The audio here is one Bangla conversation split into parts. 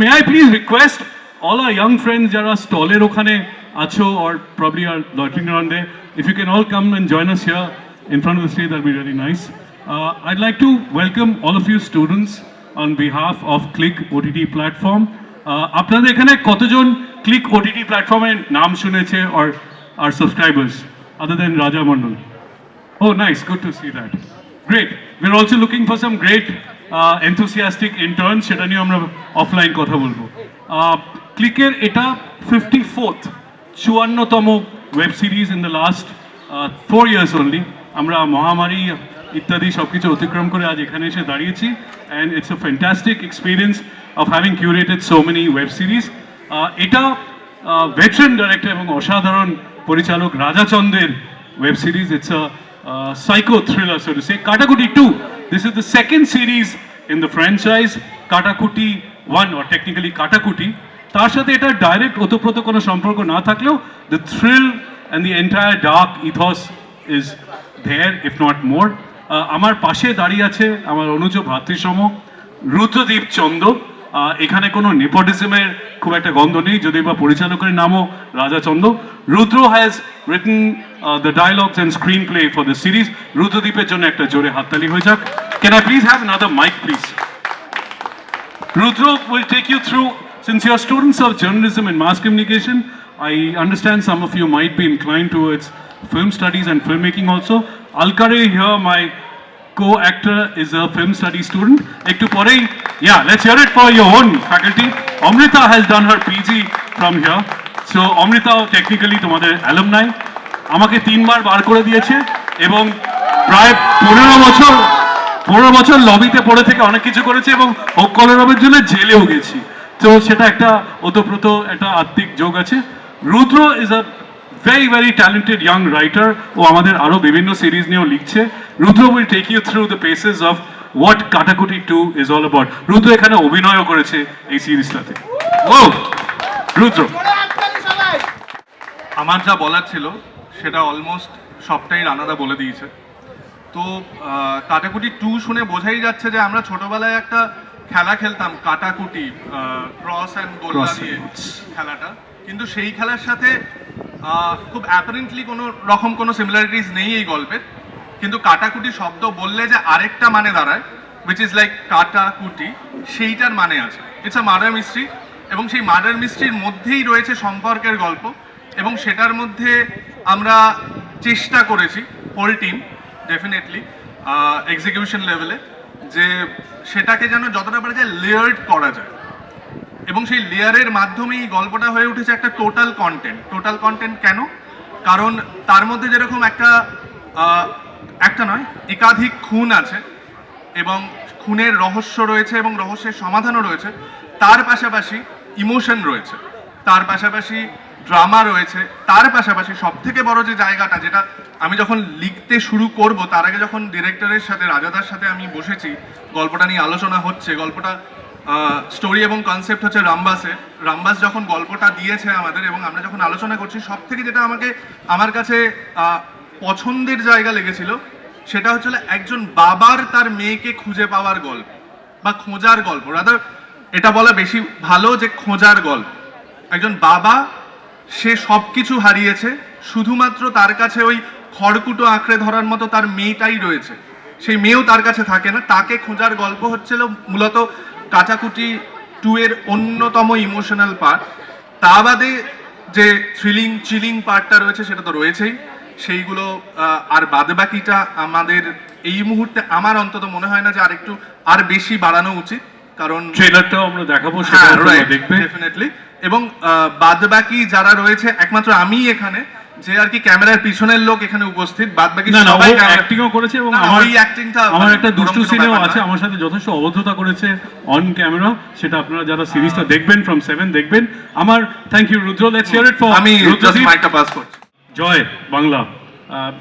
May I please request all our young friends jara stall okhane acho or probably are loitering around there, if you can all come and join us here in front of the stage, that'll be really nice. I'd like to welcome all of you students on behalf of Click OTT platform. আপনাদের এখানে কতজন Click OTT platform এর নাম শুনেছে or are subscribers other than Raja Mandal? Oh, nice, good to see that. Great. We're also looking for some great enthusiastic interns. সেটা নিয়ে আমরা অফলাইন কথা বলবো। ক্লিকের এটা 54th 54তম web series in the last 4 years only. আমরা মহামারী ইত্যাদি সব কিছু অতিক্রম করে আজ এখানে এসে দাঁড়িয়েছি, and it's a fantastic experience of having curated so many web series. এটা ভেটারেন ডাইরেক্টর এবং অসাধারণ পরিচালক রাজা চন্দের web series. It's a psycho thriller, so to say. Katakuti 2, this is the second series in the franchise. Katakuti 1 or technically Katakuti, তার সাথে এটা ডাইরেক্ট ওতপ্রোত কোনো সম্পর্ক না থাকলেও the thrill and the entire dark ethos is there, if not more. আমার পাশে দাঁড়িয়ে আছে আমার অনুজ ভ্রাতৃসম রুদ্রদীপ চন্দ। এখানে কোনো নেপোটিজমের খুব একটা গন্ধ নেই, যদিও বা পরিচালকের নামও Raja Chanda. Rudra has written the dialogues and screen play for the series. রুদ্রদীপের জন্য একটা জোরে হাততালি হয়ে যাক। Can I please have another mic, please? Rudra will take you through, since you are students of journalism and mass communication, I understand some of you might be inclined towards film studies and filmmaking also. Alkare here, my co-actor, is a film studies student. Ektu porei, yeah, let's hear it for your own faculty. Amrita has done her PG from here. So Amrita technically তোমাদের alumni. আমাকে 3 বার বার করে দিয়েছে এবং প্রায় 15 বছর লবিতে পড়ে থেকে অনেক কিছু করেছে এবং কলরবের জন্য জেলেও গেছি। তো সেটা একটা ওতপ্রোত একটা আত্মিক যোগ আছে। Rudra is a very very talented young writer, ও আমাদের আরো বিভিন্ন সিরিজ নিয়েও লিখছে। রুদ্র will take you through the paces of what Katakuti 2 is all about. রুদ্র এখানে অভিনয়ও করেছে এই সিরিজটাতে। ও রুদ্র, আমার যা বলার ছিল সেটা অলমোস্ট সবটাই রানাদা বলে দিয়েছে। তো কাটাকুটি 2 শুনে বোঝাই যাচ্ছে যে আমরা ছোটবেলায় একটা খেলা খেলতাম কাটাকুটি, ক্রস অ্যান্ড গোল্লা দিয়ে খেলাটা, কিন্তু সেই খেলার সাথে খুব অ্যাপারেন্টলি কোনো সিমিলারিটিস নেই এই গল্পের। কিন্তু কাটাকুটি শব্দ বললে যে আরেকটা মানে দাঁড়ায়, উইচ ইজ লাইক কাটাকুটি, সেইটার মানে আছে। ইটস আ মার্ডার মিস্ট্রি, এবং সেই মার্ডার মিস্ট্রির মধ্যেই রয়েছে সম্পর্কের গল্প, এবং সেটার মধ্যে আমরা চেষ্টা করেছি হোল টিম ডেফিনেটলি এক্সিকিউশন লেভেলে যে সেটাকে যেন যতটা পারা যায় লেয়ার্ড করা যায়, এবং সেই লেয়ারের মাধ্যমেই গল্পটা হয়ে উঠেছে একটা টোটাল কন্টেন্ট। কেন? কারণ তার মধ্যে যেরকম একটা নয় একাধিক খুন আছে এবং খুনের রহস্য রয়েছে এবং রহস্যের সমাধানও রয়েছে, তার পাশাপাশি ইমোশন রয়েছে, তার পাশাপাশি ড্রামা রয়েছে, তার পাশাপাশি সব থেকে বড় যে জায়গাটা, যেটা আমি যখন লিখতে শুরু করব তার আগে যখন ডিরেক্টরের সাথে রাজাদার সাথে আমি বসেছি, গল্পটা নিয়ে আলোচনা হচ্ছে, গল্পটা স্টোরি এবং কনসেপ্ট হচ্ছে রামবাস যখন গল্পটা দিয়েছে আমাদের এবং আমরা যখন আলোচনা করছি, সব থেকে যেটা আমার কাছে পছন্দের জায়গা লেগেছিল সেটা হচ্ছিল একজন বাবার তার মেয়েকে খুঁজে পাওয়ার গল্প বা খোঁজার গল্প। রাদার এটা বলা বেশি ভালো যে খোঁজার গল্প। একজন বাবা, সে সব কিছু হারিয়েছে, শুধুমাত্র তার কাছে ওই খড়কুটো আঁকড়ে ধরার মতো তার মেয়েটাই রয়েছে, সেই মেয়েও তার কাছে থাকে না, তাকে খোঁজার গল্প হচ্ছিল মূলত কাটাকুটি 2 এর অন্যতম ইমোশনাল পার্ট। তা বাদে যে চিলিং পার্টটা রয়েছে সেটা তো রয়েছেই, সেইগুলো আর বাদবাকিটা আমাদের এই মুহূর্তে আমার অন্তত মনে হয় না যে আর বেশি বাড়ানো উচিত, কারণ ট্রেলারটাও আমরা দেখাবো, সেটা দেখবে ডেফিনেটলি। এবং বাদবাকি যারা রয়েছে, একমাত্র আমি এখানে যে আর কি ক্যামেরার পিছনের লোক এখানে উপস্থিত, বাদবাকি সবাই অ্যাক্টিংও করেছে এবং আমার একটা দুষ্টু সিনেও আছে, আমার সাথে যথেষ্ট অবদ্ধতা করেছে অন ক্যামেরা, সেটা আপনারা যারা সিরিজটা দেখবেন ফ্রম 7 দেখবেন। আমার thank you Rudra, let's hear it for আমি জাস্ট মাইকটা পাস করছি। জয় বাংলা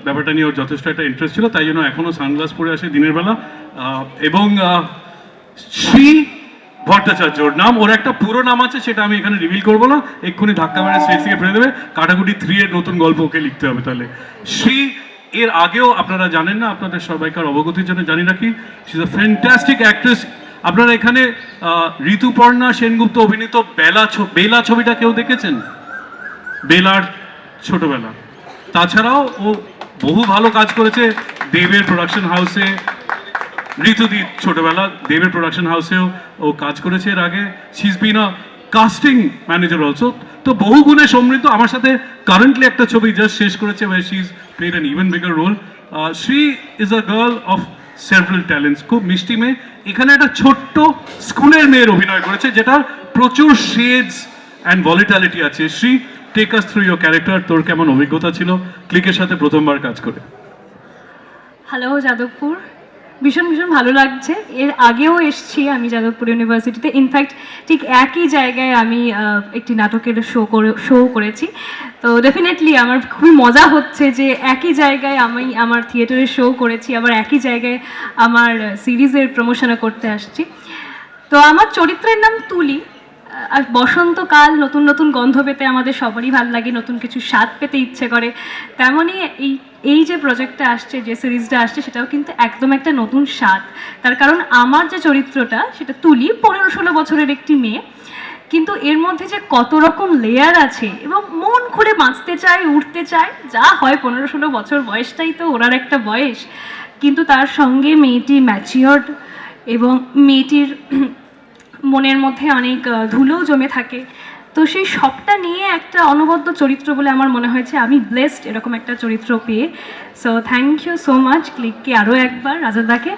ব্যাপারটা নিয়ে ওর যথেষ্ট একটা ইন্টারেস্ট ছিল, তাই জন্য এখনো সানগ্লাস পরে আসে দিনের বেলা। এবং শ্রী ভট্টাচার্যর নাম, ওর একটা পুরো নাম আছে, সেটা আমি এখানে রিভিল করবো না, এক্ষুনি ধাক্কা মেরে স্টেজ থেকে ফেলে দেবে। কাটাকুটি 3 এর নতুন গল্প ওকে লিখতে হবে। তাহলে শ্রী এর আগেও আপনারা জানেন না, আপনাদের সবাইকার অবগতির জন্য জানি রাখি, she is a fantastic actress আপনারা এখানে ঋতুপর্ণা সেনগুপ্ত অভিনীত বেলা ছবিটা কেউ দেখেছেন? বেলার ছোটবেলা। তাছাড়াও ও বহু ভালো কাজ করেছে দেবের প্রোডাকশন হাউসে। ঋতুদির ছোটবেলা দেবের প্রোডাকশন হাউসেও ও কাজ করেছে এর আগে। She is bin a casting manager also. তো বহু গুণে সমৃদ্ধ। আমার সাথে কারেন্টলি একটা ছবি জাস্ট শেষ করেছে way she is played an even bigger role. Sree is a girl of several talents, খুব মিষ্টি মেয়ে। এখানে একটা ছোট্ট স্কুলের মেয়ের অভিনয় করেছে যেটার প্রচুর শেডস অ্যান্ড ভলিটালিটি আছে। Sree, take us through your character. তোর কেমন অভিজ্ঞতা ছিল ক্লিকের সাথে প্রথমবার কাজ করে? হ্যালো যাদবপুর, ভীষণ ভীষণ ভালো লাগছে। এর আগেও এসেছি আমি যাদবপুর ইউনিভার্সিটিতে, ইনফ্যাক্ট ঠিক একই জায়গায় আমি একটি নাটকের শো করেছি। তো ডেফিনেটলি আমার খুবই মজা হচ্ছে যে একই জায়গায় আমি আমার থিয়েটারের শো করেছি, আবার একই জায়গায় আমার সিরিজের প্রমোশনও করতে আসছি। তো আমার চরিত্রের নাম তুলি। আর বসন্তকাল, নতুন নতুন গন্ধ পেতে আমাদের সবারই ভালো লাগে, নতুন কিছু স্বাদ পেতে ইচ্ছে করে। তেমনই এই যে প্রজেক্টটা আসছে, যে সিরিজটা আসছে, সেটাও কিন্তু একদম একটা নতুন স্বাদ। তার কারণ আমার যে চরিত্রটা সেটা তুলি, 15-16 বছরের একটি মেয়ে, কিন্তু এর মধ্যে যে কত রকম লেয়ার আছে এবং মন খুলে বাঁচতে চায়, উঠতে চায়, যা হয় 15-16 বছর বয়সটাই তো ওনার একটা বয়স। কিন্তু তার সঙ্গে মেয়েটি ম্যাচিওর্ড এবং মেয়েটির মনের মধ্যে অনেক ধুলোও জমে থাকে। তো সেই সবটা নিয়ে একটা অনবদ্য চরিত্র বলে আমার মনে হয়েছে। আমি ব্লেসড এরকম একটা চরিত্র পেয়ে। So thank you so much ক্লিককে আরও একবার, রাজাদাকে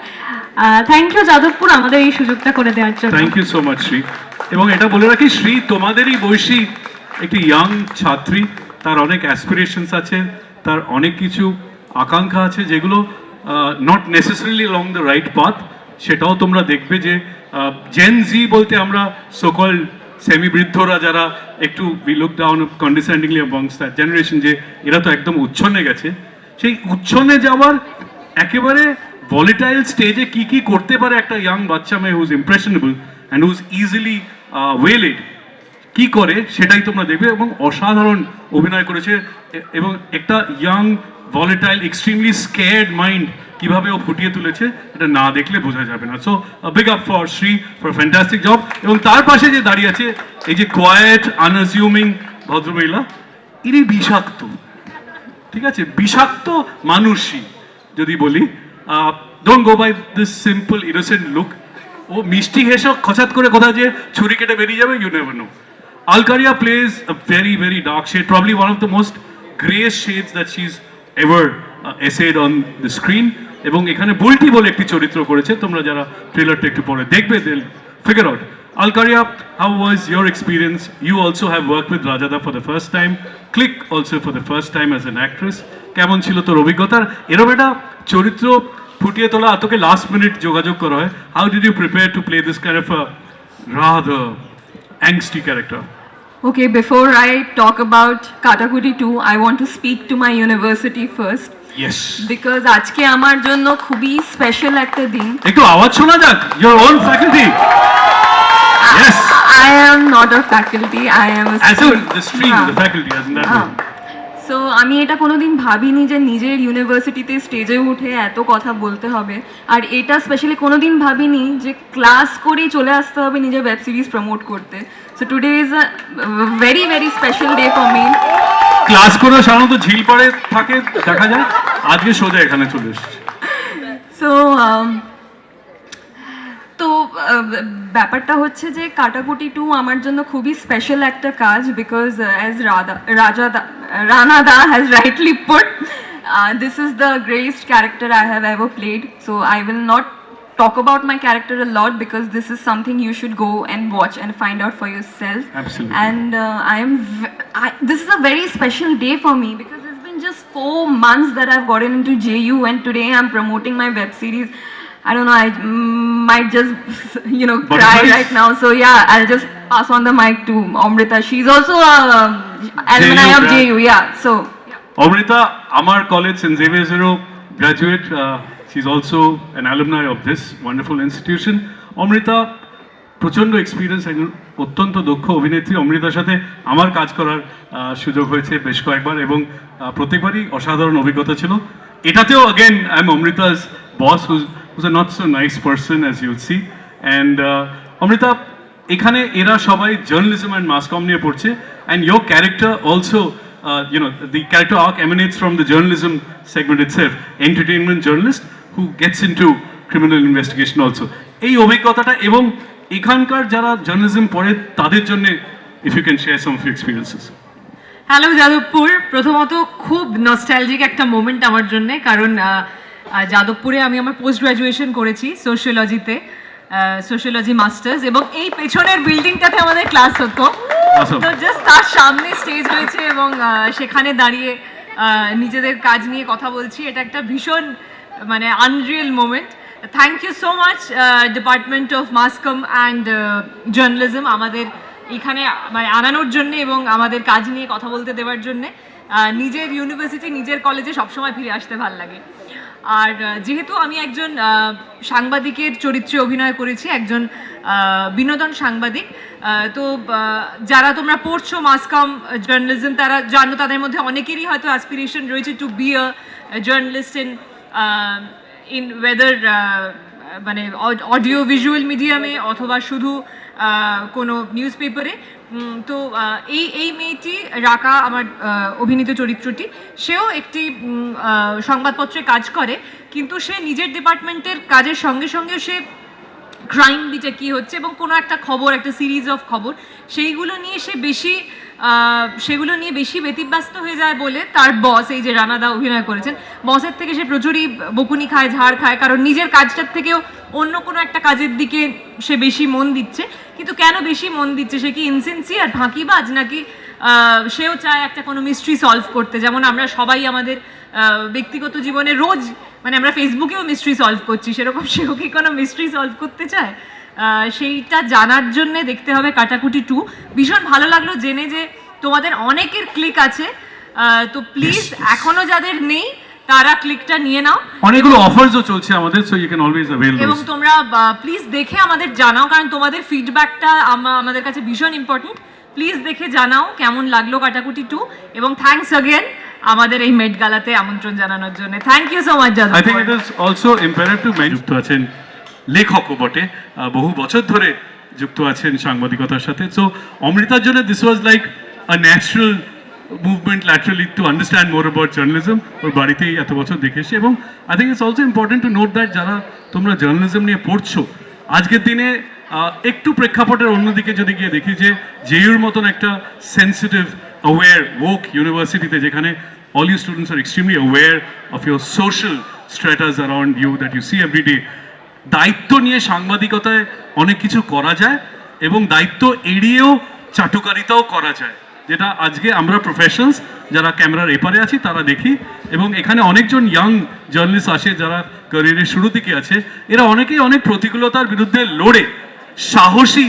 থ্যাংক ইউ যাদবপুর আমাদের এই সুযোগটা করে দেওয়ার জন্য। Thank you so much Sree. এবং এটা বলে রাখি, শ্রী তোমাদেরই বয়সী একটি ইয়াং ছাত্রী। তার অনেক অ্যাসপিরেশনস আছে, তার অনেক কিছু আকাঙ্ক্ষা আছে যেগুলো not necessarily along the right path. সেটাও তোমরা দেখবে যে জেন জি বলতে আমরা সকল সেমি বৃদ্ধরা যারা একটু we look down condescendingly amongst that generation, যে এরা তো একদম উচ্ছন্নে গেছে। সেই উচ্ছন্নে যাওয়ার একেবারে ভলিটাইল স্টেজে কি কি করতে পারে একটা ইয়াং বাচ্চা মেয়ে হুজ ইমপ্রেশনেবল অ্যান্ড হুজ ইজিলি ওয়েলেড, কি করে সেটাই তোমরা দেখবে। এবং অসাধারণ অভিনয় করেছে। এবং একটা ইয়াং ভলিটাইল এক্সট্রিমলি স্কেয়ার্ড মাইন্ড কিভাবে ও ফুটিয়ে তুলেছে এটা না দেখলে বোঝা যাবে না। So big up for Shri for fantastic job. এবং তার পাশে যে দাঁড়িয়ে আছে এই যে কোয়াইট আনঅ্যাজিউমিং ভদ্রমহিলা, ইনি বিষাক্ত, ঠিক আছে, বিষাক্ত মানুষই যদি বলি। Don't go by this simple innocent look. ও মিষ্টি হেসে খচাত করে কোথায় যে ছুরি কেটে বেরিয়ে যাবে, you never know. Alkaria plays a very, very dark shade, probably one of the most greyest shades that she's ever essayed on the screen. এবং এখানে বুলটি বলে একটি চরিত্র করেছে, তোমরা যারা ট্রেলারটা একটু পরে দেখবে they'll figure out. Alkaria, how was your experience? You also have worked with Rajada for the first time, Click also for the first time as an actress. কেমন ছিল তোর অভিজ্ঞতা? এরকম একটা চরিত্র ফুটিয়ে তোলা তোকে লাস্ট মিনিট যোগাযোগ করা হয়। How did you prepare to play this kind of a rather angsty character? Okay, before I talk about Katakuri 2, I want to speak to my university first. Yes. Because আজকে আমার জন্য খুবই স্পেশাল একটা দিন। একটু আওয়াজ শোনা যাক, your own faculty. Yes. I am not a faculty, I am a As in student. the stream, হ্যাঁ। the faculty, as in that way. So আমি এটা কোনোদিন ভাবিনি যে নিজের ইউনিভার্সিটিতে স্টেজে উঠে এত কথা বলতে হবে। আর এটা স্পেশালি কোনোদিন ভাবিনি যে ক্লাস করেই চলে আসতে হবে নিজের ওয়েব সিরিজ প্রমোট করতে। So today is a very very special day for me. Class করে সাধারণত ঝিল পাড়ে থাকে দেখা যায়, আজকে সোজা এখানে চলে এসেছে। সো তো ব্যাপারটা হচ্ছে যে কাটাকুটি 2 আমার জন্য খুবই স্পেশাল একটা কাজ, because as Rana da has rightly put, this is the greatest character I have ever played. So I will not talk about my character a lot because this is something you should go and watch and find out for yourself. Absolutely. And this is a very special day for me because it's been just 4 months that I've gotten into JU, and today I'm promoting my web series. I don't know, I might just, cry right now. So yeah, I'll just pass on the mic to Amrita. She's also a alumni of JU, yeah. So Amrita, Amar College, St. Xavier's graduate. She's also an alumni of this wonderful institution. Amrita, প্রচণ্ড এক্সপিরিয়েন্স, একজন অত্যন্ত দক্ষ অভিনেত্রী। অমৃতার সাথে আমার কাজ করার সুযোগ হয়েছে বেশ কয়েকবার এবং প্রত্যেকবারই অসাধারণ অভিজ্ঞতা ছিল। এটাতেও again I am Amrita's boss who's a not so nice person as you'll see. And Amrita, এখানে এরা সবাই জার্নালিজম অ্যান্ড মাস কম নিয়ে পড়ছে, and your character also the character arc emanates from the journalism segment itself, entertainment journalist who gets into criminal investigation also. এই অভিজ্ঞতাটা এবং এখানকার যারা জার্নালিজম পড়ে তাদের জন্য if you can share some of your experiences. Hello Jadavpur, প্রথমত খুব নস্টালজিক একটা মোমেন্ট আমার জন্য, কারণ যাদবপুরে আমি আমার পোস্ট গ্রাজুয়েশন করেছি সোশিওলজিতে, সোশিওলজি মাস্টার্স, এবং এই পেছনের বিল্ডিংটাতে আমাদের ক্লাস হতো। Awesome. তো জাস্ট তার সামনে স্টেজ হয়েছে এবং সেখানে দাঁড়িয়ে নিজেদের কাজ নিয়ে কথা বলছি, এটা একটা ভীষণ মানে unreal moment. Thank you so much department of mass comm and journalism আমাদের এখানে মানে আনানোর জন্য এবং আমাদের কাজ নিয়ে কথা বলতে দেওয়ার জন্যে। নিজের ইউনিভার্সিটি, নিজের কলেজে সবসময় ফিরে আসতে ভাল লাগে। আর যেহেতু আমি একজন সাংবাদিকের চরিত্রে অভিনয় করেছি, একজন বিনোদন সাংবাদিক, তো যারা তোমরা পড়ছো মাস কম জার্নালিজম তারা জানো, তাদের মধ্যে অনেকেরই হয়তো অ্যাসপিরেশন রয়েছে to be a journalist in whether মানে অডিও ভিজুয়াল মিডিয়ামে অথবা শুধু কোনো নিউজ পেপারে। তো এই মেয়েটি রাকা, আমার অভিনীত চরিত্রটি, সেও একটি সংবাদপত্রে কাজ করে, কিন্তু সে নিজের ডিপার্টমেন্টের কাজের সঙ্গে সঙ্গে সে ক্রাইম বিটে কী হচ্ছে এবং কোনো একটা খবর, একটা সিরিজ অফ খবর, সেগুলো নিয়ে বেশি ব্যতিব্যস্ত হয়ে যায় বলে তার বস, এই যে রানাদা অভিনয় করেছেন, বসের থেকে সে প্রচুরই বকুনি খায়, ঝাড় খায়, কারণ নিজের কাজটার থেকেও অন্য কোনো একটা কাজের দিকে সে বেশি মন দিচ্ছে। কিন্তু কেন বেশি মন দিচ্ছে? সে কি ইনসিনসিয়ার, ফাঁকিবাজ, নাকি সেও চায় একটা কোনো মিস্ট্রি সলভ করতে? যেমন আমরা সবাই আমাদের ব্যক্তিগত জীবনে রোজ মানে আমরা ফেসবুকেও মিস্ট্রি সলভ করছি, সেরকম সেও কি কোনো মিস্ট্রি সলভ করতে চায়? সেইটা জানার জন্যে দেখতে হবে কাটাকুটি 2। ভীষণ ভালো লাগলো জেনে যে তোমাদের অনেকের ক্লিক আছে, তো প্লিজ এখনো যাদের নেই তারা ক্লিকটা নিয়ে নাও। অনেকগুলো অফারসও চলছে আমাদের, so you can always avail এবং দোজ। তোমরা প্লিজ দেখে আমাদের জানাও, কারণ তোমাদের ফিডব্যাকটা আমাদের কাছে ভীষণ ইম্পর্টেন্ট। প্লিজ দেখে জানাও কেমন লাগলো কাটাকুটি 2, এবং থ্যাঙ্কস अगेन আমাদের এই মেট গালাতে আমন্ত্রণ জানানোর জন্য। Thank you so much I think it is also imperative to mention যুক্ত আছেন লেখকও বটে, বহু বছর ধরে যুক্ত আছেন সাংবাদিকতার সাথে। সো অমৃতার জন্য this was like a natural movement laterally to understand more about journalism. ওর বাড়িতেই এত বছর দেখে এসে, এবং I think it's also important to note that যারা তোমরা জার্নালিজম নিয়ে পড়ছো আজকের দিনে একটু প্রেক্ষাপটের অন্যদিকে যদি গিয়ে দেখি যে জেইউর মতন একটা সেন্সিটিভ অ্যাওয়্যার woke ইউনিভার্সিটিতে, যেখানে all you students are extremely aware of your social stratas around you that you see every day, দায়িত্ব নিয়ে সাংবাদিকতায় অনেক কিছু করা যায় এবং দায়িত্ব এড়িয়েও চাটুকারিতাও করা যায়, যেটা আজকে আমরা প্রফেশনালস যারা ক্যামেরার এপারে আছি তারা দেখি। এবং এখানে অনেকজন ইয়াং জার্নালিস্ট আসে যারা ক্যারিয়ারের শুরু দিকে আছে, এরা অনেকেই অনেক প্রতিকূলতার বিরুদ্ধে লড়ে সাহসী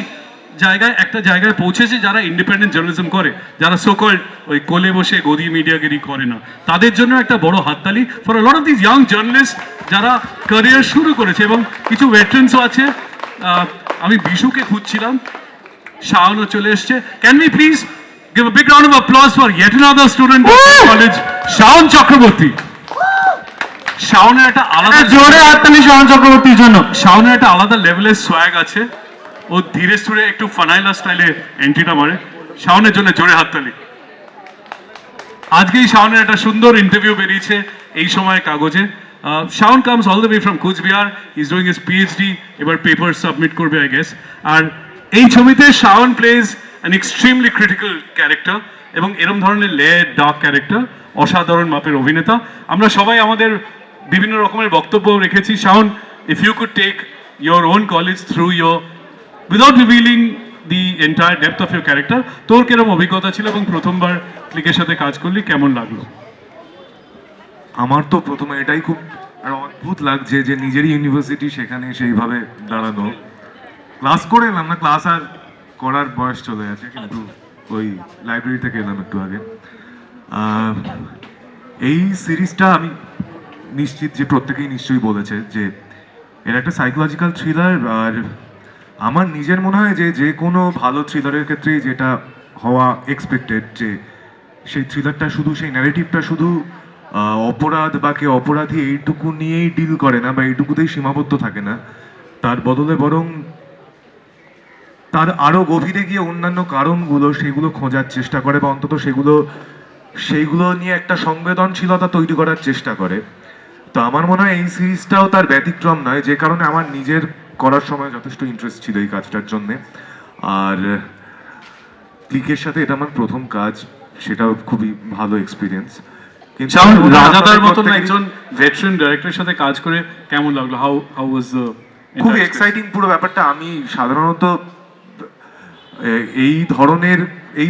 একটা জায়গায় পৌঁছেছে, যারা ইন্ডিপেন্ডেন্ট জার্নালিজম করে, যারা সোকল্ড ওই কোলে বসে গদি মিডিয়াগিরি করে না, তাদের জন্য একটা বড় হাততালি for a lot of this young journalist যারা ক্যারিয়ার শুরু করেছে। এবং কিছু ভেটারেন্সও আছে, আমি বিশুকে খুঁজছিলাম, শাওনও চলে এসছে। Can we please give a big round of applause for yet another student of the college, Shaon Chakraborty. শাওনের একটা আলাদা জোরে হাততালি শাওন চক্রবর্তীর জন্য। শাওনের একটা আলাদা লেভেলের সোয়াগ আছে, ও ধীরে সুরে একটু ফানাইলা স্টাইলে এন্ট্রিটা মারে। শাওনের জন্য জোরে হাততালি। আজকেই শাওনের একটা সুন্দর ইন্টারভিউ বেরিয়েছে এই সময় কাগজে। Shaon comes all the way from Coochbehar, is doing his PhD, এবার পেপার সাবমিট করবে আই গেস। আর এই ছবিতে Shaon plays an extremely critical character, এবং এরম ধরনের লেয়ার ডার্ক ক্যারেক্টার, অসাধারণ মাপের অভিনেতা। আমরা সবাই আমাদের বিভিন্ন রকমের বক্তব্য রেখেছি। Shaon, if you could take your own college through your without revealing the entire depth of your character, তোর কিরকম অভিজ্ঞতা ছিল এবং প্রথমবার ক্লিকের সাথে কাজ করলি কেমন লাগলো? আমার তো প্রথমে এটাই খুব অদ্ভুত লাগছে যে নিজেরই ইউনিভার্সিটি, সেখানে সেইভাবে দাঁড়ানো। ক্লাস করে এলাম না, ক্লাস আর করার বয়স চলে গেছে, কিন্তু ওই লাইব্রেরি থেকে এলাম একটু আগে। এই সিরিজটা আমি নিশ্চিত যে প্রত্যেকেই নিশ্চয়ই বলেছে যে এর একটা সাইকোলজিক্যাল থ্রিলার। আর আমার নিজের মনে হয় যে যে কোনো ভালো থ্রিলারের ক্ষেত্রেই যেটা হওয়া এক্সপেক্টেড, যে সেই থ্রিলারটা শুধু, সেই ন্যারেটিভটা শুধু অপরাধ বা কে অপরাধী এইটুকু নিয়েই ডিল করে না বা এইটুকুতেই সীমাবদ্ধ থাকে না, তার বদলে বরং তার আরো গভীরে গিয়ে অন্যান্য কারণগুলো সেগুলো খোঁজার চেষ্টা করে বা অন্তত সেইগুলো নিয়ে একটা সংবেদনশীলতা তৈরি করার চেষ্টা করে। তো আমার মনে হয় এই সিরিজটাও তার ব্যতিক্রম নয়, যে কারণে আমার নিজের করার সময় যথেষ্ট ইন্টারেস্ট ছিল এই কাজটার জন্যে। আর ক্লিকের সাথে এটা আমার প্রথম কাজ, সেটাও খুবই ভালো এক্সপিরিয়েন্স। কিন্তু শাওন, আমার মনে হয় রাজাদার আপনাদের মতন প্রত্যেকেরই একজন ভেটারেন ডাইরেক্টরের সাথে কাজ করে কেমন লাগলো? হাউ ওয়াজ দ্য খুব এক্সাইটিং পুরো ব্যাপারটা। আমি সাধারণত এই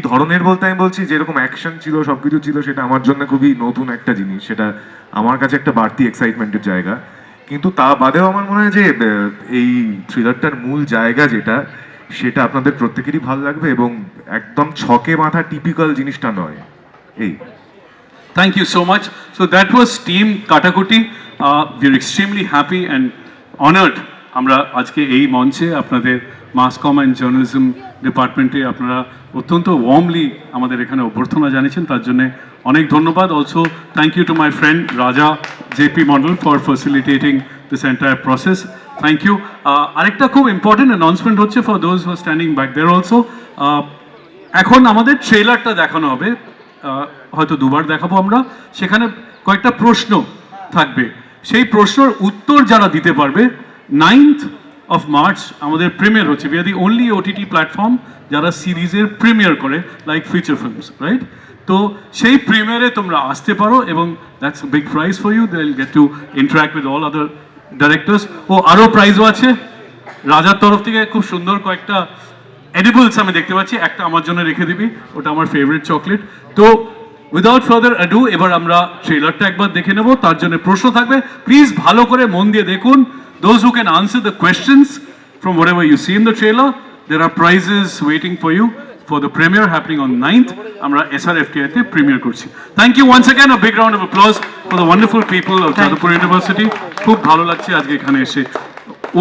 ধরনের বলতে আমি বলছি যেরকম অ্যাকশন ছিল সবকিছু ছিল, সেটা আমার জন্য খুবই নতুন একটা জিনিস, সেটা আমার কাছে একটা বাড়তি এক্সাইটমেন্টের জায়গা। কিন্তু তা বাদেও আমার মনে হয় যে এই থ্রিলারটার মূল জায়গা সেটা আপনাদের প্রত্যেকেরই ভালো লাগবে এবং একদম ছকে মাথা টিপিক্যাল জিনিসটা নয়। এই Thank you so much. So that was Team Katakuti. We're extremely happy and honored. আমরা আজকে এই মঞ্চে আপনাদের মাস কম অ্যান্ড জার্নালিজম ডিপার্টমেন্টে আপনারা অত্যন্ত ওয়ার্মলি আমাদের এখানে অভ্যর্থনা জানিয়েছেন, তার জন্য অনেক ধন্যবাদ। Also thank you to my friend Raja JP Mondal for facilitating this entire process. Thank you. আরেকটা খুব ইম্পর্টেন্ট অ্যানাউন্সমেন্ট হচ্ছে for those who are standing back there also. এখন আমাদের ট্রেলারটা দেখানো হবে, হয়তো দুবার দেখাবো আমরা। সেখানে কয়েকটা প্রশ্ন থাকবে, সেই প্রশ্নের উত্তর যারা দিতে পারবে 9th of March আমাদের প্রিমিয়ার হচ্ছে। We are the only OTT platform যারা সিরিজের প্রিমিয়ার করে, লাইক ফিচার ফিল্মস, রাইট? তো সেই প্রিমিয়ারে তোমরা আসতে পারো এবং that's big prize for you. They will get to interact with all other directors. ও আরও প্রাইজও আছে রাজার তরফ থেকে। খুব সুন্দর কয়েকটা এডিবলস আমি দেখতে পাচ্ছি, একটা আমার জন্য রেখে দিবি, ওটা আমার ফেভারিট চকলেট। তো উইদাউট ফার্দার অ্যাডু এবার আমরা ট্রেলারটা একবার দেখে নেব, তার জন্য প্রশ্ন থাকবে, প্লিজ ভালো করে মন দিয়ে দেখুন। Those who can answer the questions from whatever you see in the trailer, there are prizes waiting for you for the premiere happening on 9th. আমরা SRFTI তে প্রিমিয়ার করছি। Thank you once again, a big round of applause for the wonderful people of Jadavpur University. খুব ভালো লাগছে আজকে এখানে এসে।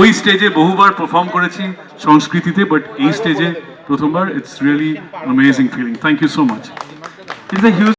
ওই স্টেজে বহুবার পারফর্ম করেছি সংস্কৃতিতে, বাট এই স্টেজে প্রথমবার। It's really amazing feeling. Thank you so much. It's a huge